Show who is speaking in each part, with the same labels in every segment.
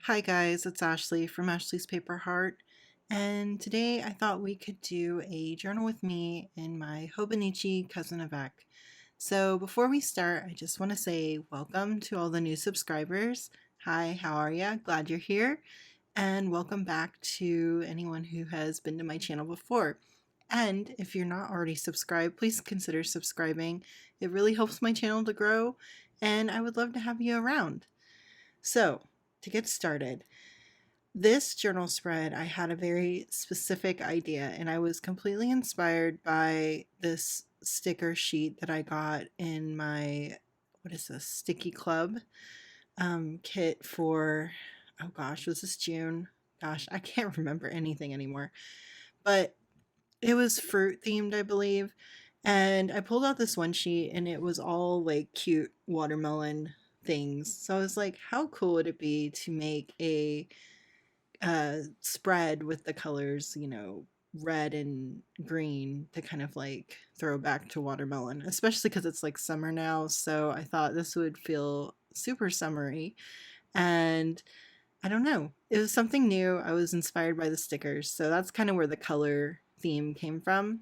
Speaker 1: Hi guys, it's Ashley from Ashley's Paper Heart, and today I thought we could do a journal with me in my Hobonichi cousin AVEC. So before we start, I just want to say welcome to all the new subscribers. Hi, how are ya? Glad you're here, and welcome back to anyone who has been to my channel before. And if you're not already subscribed, please consider subscribing. It really helps my channel to grow, and I would love to have you around. So, to get started, this journal spread, I had a very specific idea, and I was completely inspired by this sticker sheet that I got in my, what is this, Sticky Club kit for, oh gosh, was this June? Gosh, I can't remember anything anymore. But it was fruit themed, I believe. And I pulled out this one sheet, and it was all like cute watermelon things. So I was like, how cool would it be to make a spread with the colors, red and green to kind of like throw back to watermelon, especially because it's like summer now. So I thought this would feel super summery. And I don't know, it was something new. I was inspired by the stickers. So that's kind of where the color theme came from.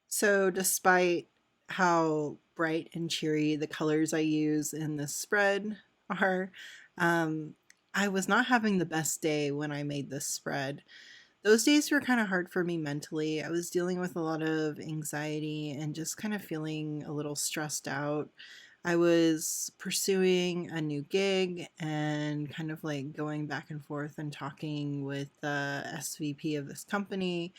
Speaker 1: So despite how bright and cheery the colors I use in this spread are, um, I was not having the best day when I made this spread. Those days were kind of hard for me mentally. I was dealing with a lot of anxiety and just kind of feeling a little stressed out. I was pursuing a new gig and kind of like going back and forth and talking with the SVP of this company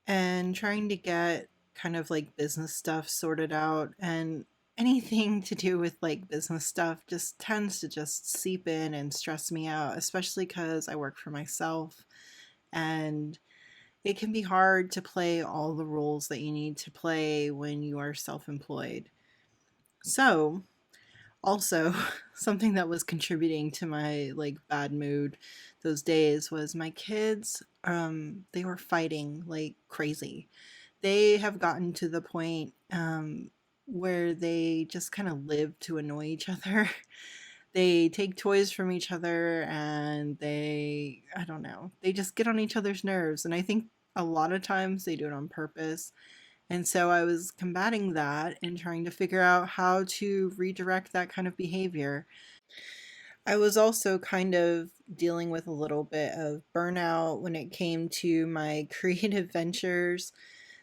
Speaker 1: and trying to get kind of like business stuff sorted out, and anything to do with like business stuff just tends to just seep in and stress me out, especially because I work for myself, and it can be hard to play all the roles that you need to play when you are self-employed. So also, something that was contributing to my like bad mood those days was my kids. They were fighting like crazy. They have gotten to the point where they just kind of live to annoy each other. They take toys from each other, and I don't know, they just get on each other's nerves. And I think a lot of times they do it on purpose. And so I was combating that and trying to figure out how to redirect that kind of behavior. I was also kind of dealing with a little bit of burnout when it came to my creative ventures.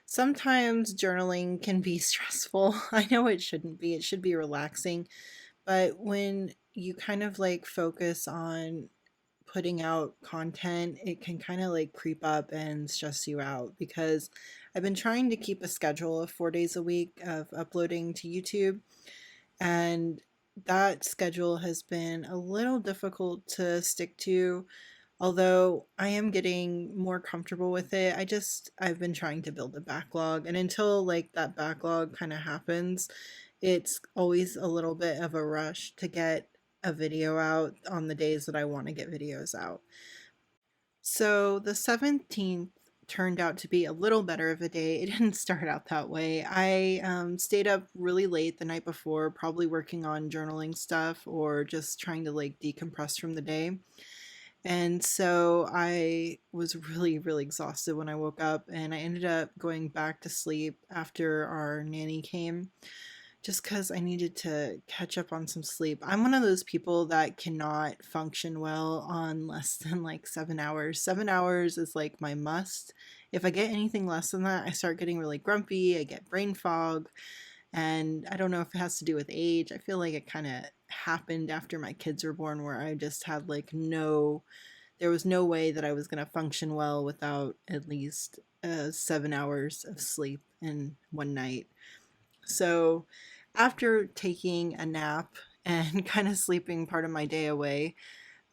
Speaker 1: Sometimes journaling can be stressful. I know it shouldn't be, it should be relaxing. But when you kind of like focus on putting out content, it can kind of like creep up and stress you out, because I've been trying to keep a schedule of 4 days a week of uploading to YouTube, and that schedule has been a little difficult to stick to. Although I am getting more comfortable with it, I've been trying to build a backlog, and until like that backlog kind of happens, it's always a little bit of a rush to get a video out on the days that I want to get videos out. So the 17th turned out to be a little better of a day. It didn't start out that way. I stayed up really late the night before, probably working on journaling stuff or just trying to like decompress from the day. And so I was really, really exhausted when I woke up, and I ended up going back to sleep after our nanny came, just because I needed to catch up on some sleep. I'm one of those people that cannot function well on less than like 7 hours. 7 hours is like my must. If I get anything less than that, I start getting really grumpy, I get brain fog, and I don't know if it has to do with age. I feel like it kind of happened after my kids were born, where I just had like there was no way that I was going to function well without at least 7 hours of sleep in one night. So after taking a nap and kind of sleeping part of my day away,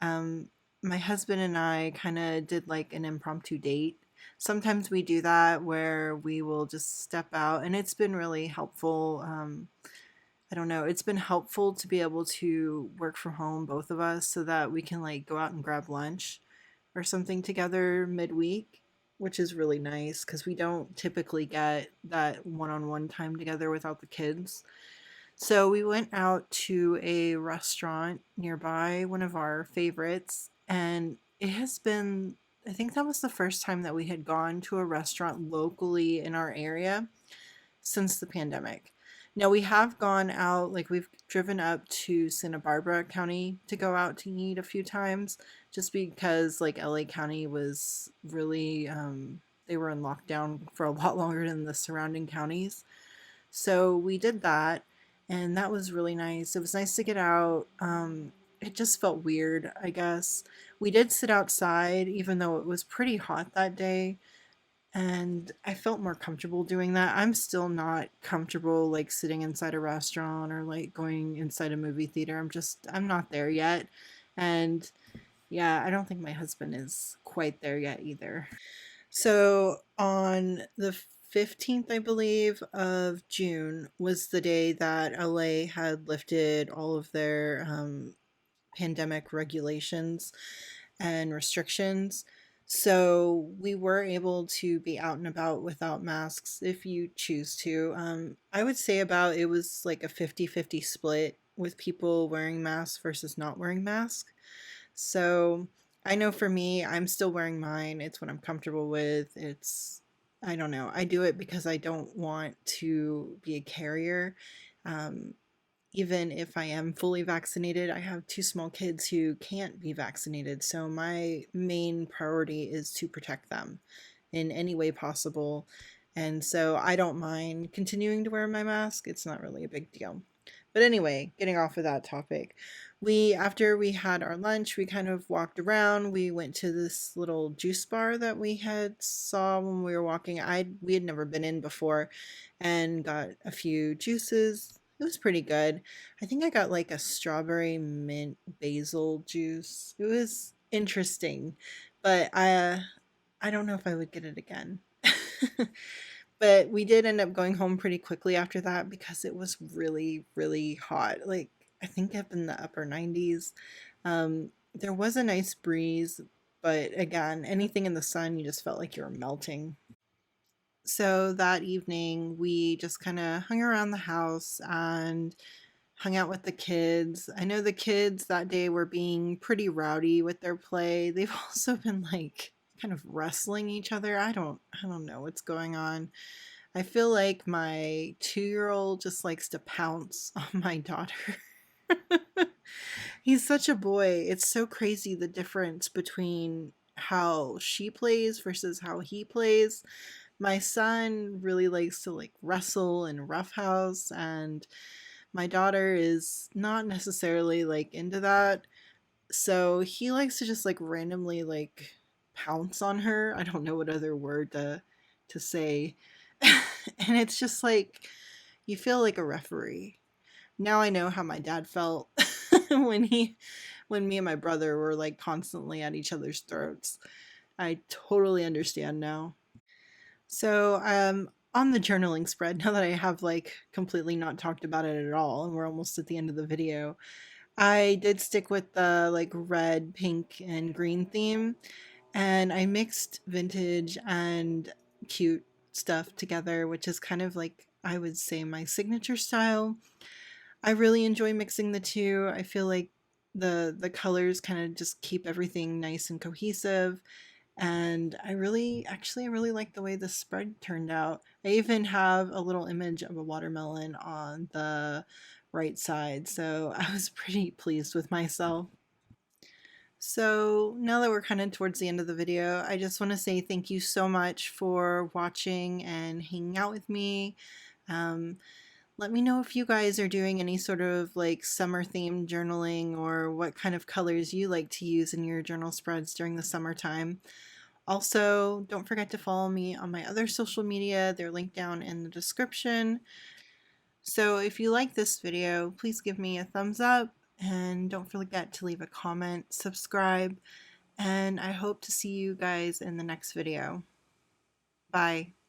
Speaker 1: um, my husband and I kind of did like an impromptu date. Sometimes we do that where we will just step out, and it's been really helpful. I don't know, it's been helpful to be able to work from home, both of us, so that we can like go out and grab lunch or something together midweek, which is really nice because we don't typically get that one on one time together without the kids. So we went out to a restaurant nearby, one of our favorites, And it has been, I think that was the first time that we had gone to a restaurant locally in our area since the pandemic. Now we have gone out, like we've driven up to Santa Barbara County to go out to eat a few times, just because like LA County was really, they were in lockdown for a lot longer than the surrounding counties. So we did that, and that was really nice. It was nice to get out. It just felt weird, I guess. We did sit outside, even though it was pretty hot that day, and I felt more comfortable doing that. I'm still not comfortable like sitting inside a restaurant or like going inside a movie theater. I'm not there yet. And yeah, I don't think my husband is quite there yet either. So on the 15th, I believe, of June was the day that LA had lifted all of their pandemic regulations and restrictions. So we were able to be out and about without masks if you choose to. I would say about it was like a 50-50 split with people wearing masks versus not wearing masks. So I know for me, I'm still wearing mine. It's what I'm comfortable with. I don't know. I do it because I don't want to be a carrier. Um, Even if I am fully vaccinated, I have two small kids who can't be vaccinated. So my main priority is to protect them in any way possible. And so I don't mind continuing to wear my mask. It's not really a big deal. But anyway, getting off of that topic, after we had our lunch, we kind of walked around. We went to this little juice bar that we had saw when we were walking. We had never been in before, and got a few juices. It was pretty good. I think I got like a strawberry mint basil juice. It was interesting, but I don't know if I would get it again. But we did end up going home pretty quickly after that because it was really, really hot. Like, I think up in the upper 90s. There was a nice breeze, but again, anything in the sun, you just felt like you were melting. So that evening, we just kind of hung around the house and hung out with the kids. I know the kids that day were being pretty rowdy with their play. They've also been like kind of wrestling each other. I don't know what's going on. I feel like my 2-year-old just likes to pounce on my daughter. He's such a boy. It's so crazy the difference between how she plays versus how he plays. My son really likes to like wrestle and roughhouse, and my daughter is not necessarily like into that. So he likes to just like randomly like pounce on her. I don't know what other word to say. And it's just like you feel like a referee. Now I know how my dad felt when he when me and my brother were like constantly at each other's throats. I totally understand now. So, on the journaling spread, now that I have like completely not talked about it at all, and we're almost at the end of the video, I did stick with the like red, pink, and green theme, and I mixed vintage and cute stuff together, which is kind of like I would say my signature style. I really enjoy mixing the two. I feel like the colors kind of just keep everything nice and cohesive, and I really like the way the spread turned out. I even have a little image of a watermelon on the right side, so I was pretty pleased with myself. So now that we're kind of towards the end of the video, I just want to say thank you so much for watching and hanging out with me. Um, Let me know if you guys are doing any sort of like summer themed journaling, or what kind of colors you like to use in your journal spreads during the summertime. Also, don't forget to follow me on my other social media. They're linked down in the description. So if you like this video, please give me a thumbs up, and don't forget to leave a comment, subscribe, and I hope to see you guys in the next video. Bye.